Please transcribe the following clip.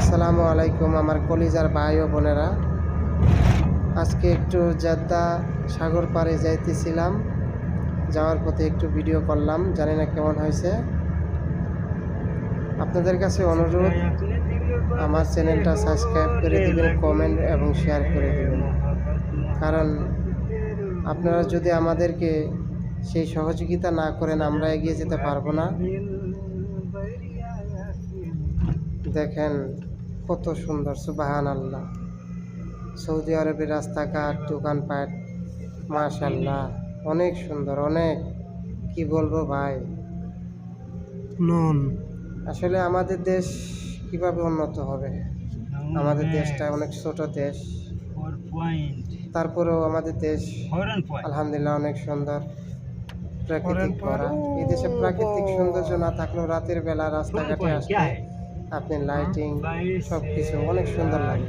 আসসালামু আলাইকুম আমার কলিজার ভাই ও বোনেরা। আজকে একটু জেদ্দা সাগর পাড়ে যাইতেছিলাম, যাওয়ার পথে একটু ভিডিও করলাম, জানি না কেমন হয়েছে। আপনাদের কাছে অনুরোধ, আমার চ্যানেলটা সাবস্ক্রাইব করে দিবেন, কমেন্ট এবং শেয়ার করে দিবেন, কারণ আপনারা যদি আমাদেরকে সেই সহযোগিতা না করেন আমরা এগিয়ে যেতে পারবো না। দেখেন কত সুন্দর, সুবহানাল্লাহ। সৌদি আরবের রাস্তাঘাট, দোকানপাট, মাশাআল্লাহ অনেক সুন্দর, অনেক কি বলবো ভাই। আসলে আমাদের দেশ কিভাবে উন্নত হবে? আমাদের দেশটা অনেক ছোট দেশ, তারপরেও আমাদের দেশ আলহামদুলিল্লাহ অনেক সুন্দর, প্রাকৃতিক ভরা। এই দেশে প্রাকৃতিক সৌন্দর্য না থাকলেও রাতের বেলা রাস্তাঘাটে আসলে আপনি লাইটিং সব কিছু অনেক সুন্দর লাগে।